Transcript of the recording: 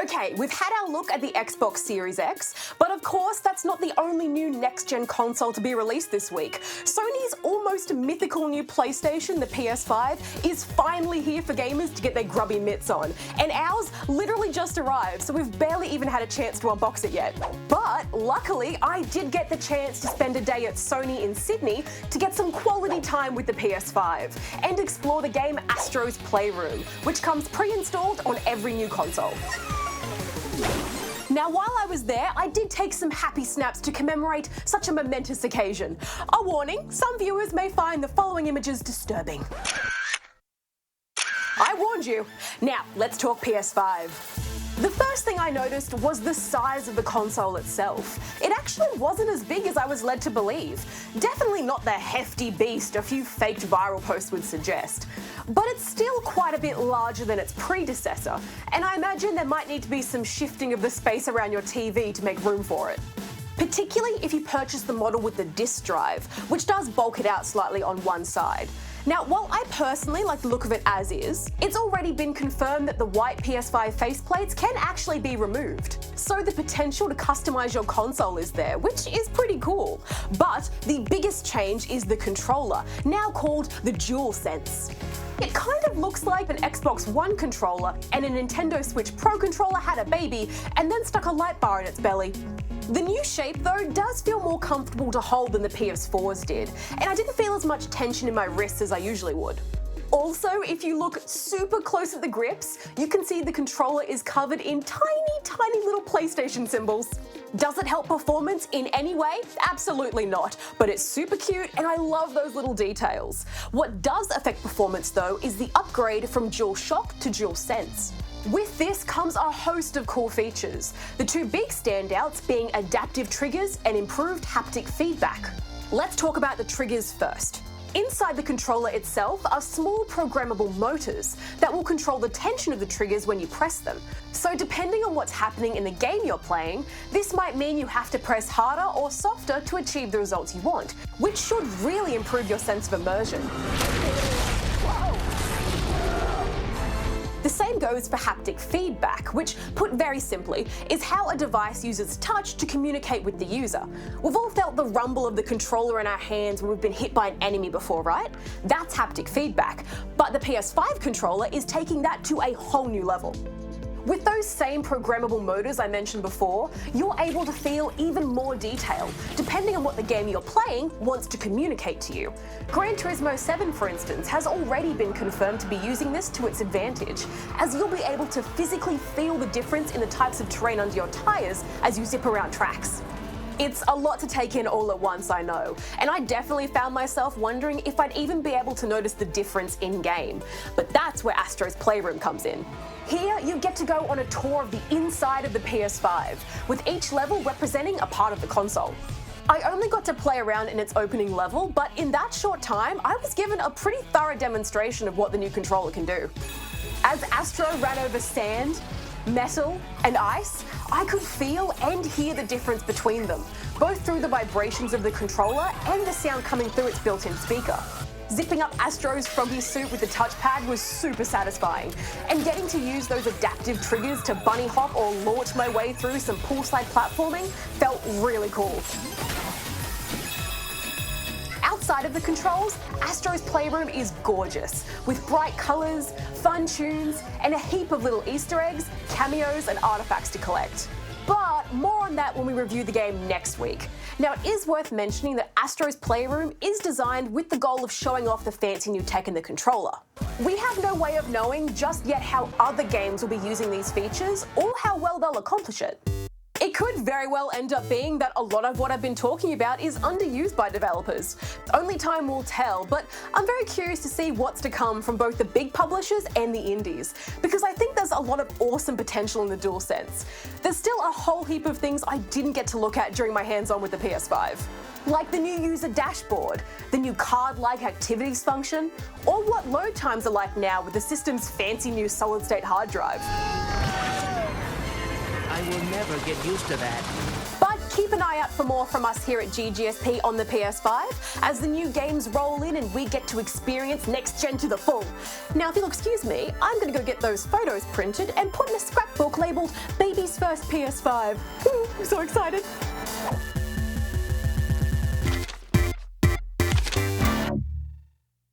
Okay, we've had our look at the Xbox Series X, but of course that's not the only new next-gen console to be released this week. Sony's almost mythical new PlayStation, the PS5, is finally here for gamers to get their grubby mitts on, and ours literally just arrived, so we've barely even had a chance to unbox it yet. But luckily, I did get the chance to spend a day at Sony in Sydney to get some quality time with the PS5 and explore the game Astro's Playroom, which comes pre-installed on every new console. Now, while I was there, I did take some happy snaps to commemorate such a momentous occasion. A warning, some viewers may find the following images disturbing. I warned you. Now, let's talk PS5. The first thing I noticed was the size of the console itself. It actually wasn't as big as I was led to believe. Definitely not the hefty beast a few faked viral posts would suggest. But it's still quite a bit larger than its predecessor, and I imagine there might need to be some shifting of the space around your TV to make room for it. Particularly if you purchase the model with the disc drive, which does bulk it out slightly on one side. Now, while I personally like the look of it as is, it's already been confirmed that the white PS5 faceplates can actually be removed. So the potential to customize your console is there, which is pretty cool. But the biggest change is the controller, now called the DualSense. It kind of looks like an Xbox One controller and a Nintendo Switch Pro controller had a baby and then stuck a light bar in its belly. The new shape, though, does feel more comfortable to hold than the PS4's did, and I didn't feel as much tension in my wrists as I usually would. Also, if you look super close at the grips, you can see the controller is covered in tiny little PlayStation symbols. Does it help performance in any way? Absolutely not, but it's super cute and I love those little details. What does affect performance, though, is the upgrade from DualShock to DualSense. With this comes a host of cool features, the two big standouts being adaptive triggers and improved haptic feedback. Let's talk about the triggers first. Inside the controller itself are small programmable motors that will control the tension of the triggers when you press them. So depending on what's happening in the game you're playing, this might mean you have to press harder or softer to achieve the results you want, which should really improve your sense of immersion. The same goes for haptic feedback, which, put very simply, is how a device uses touch to communicate with the user. We've all felt the rumble of the controller in our hands when we've been hit by an enemy before, right? That's haptic feedback, but the PS5 controller is taking that to a whole new level. With those same programmable motors I mentioned before, you're able to feel even more detail, depending on what the game you're playing wants to communicate to you. Gran Turismo 7, for instance, has already been confirmed to be using this to its advantage, as you'll be able to physically feel the difference in the types of terrain under your tyres as you zip around tracks. It's a lot to take in all at once, I know, and I definitely found myself wondering if I'd even be able to notice the difference in-game. But that's where Astro's Playroom comes in. Here, you get to go on a tour of the inside of the PS5, with each level representing a part of the console. I only got to play around in its opening level, but in that short time, I was given a pretty thorough demonstration of what the new controller can do. As Astro ran over sand, metal, and ice, I could feel and hear the difference between them, both through the vibrations of the controller and the sound coming through its built-in speaker. Zipping up Astro's froggy suit with the touchpad was super satisfying, and getting to use those adaptive triggers to bunny hop or launch my way through some poolside platforming felt really cool. Outside of the controls, Astro's Playroom is gorgeous, with bright colours, fun tunes, and a heap of little Easter eggs, cameos, and artifacts to collect. But more on that when we review the game next week. Now, it is worth mentioning that Astro's Playroom is designed with the goal of showing off the fancy new tech in the controller. We have no way of knowing just yet how other games will be using these features or how well they'll accomplish it. It could very well end up being that a lot of what I've been talking about is underused by developers. Only time will tell, but I'm very curious to see what's to come from both the big publishers and the indies, because I think there's a lot of awesome potential in the DualSense. There's still a whole heap of things I didn't get to look at during my hands-on with the PS5. Like the new user dashboard, the new card-like activities function, or what load times are like now with the system's fancy new solid-state hard drive. I will never get used to that. But keep an eye out for more from us here at GGSP on the PS5 as the new games roll in and we get to experience next gen to the full. Now, if you'll excuse me, I'm going to go get those photos printed and put in a scrapbook labelled Baby's First PS5. I'm so excited.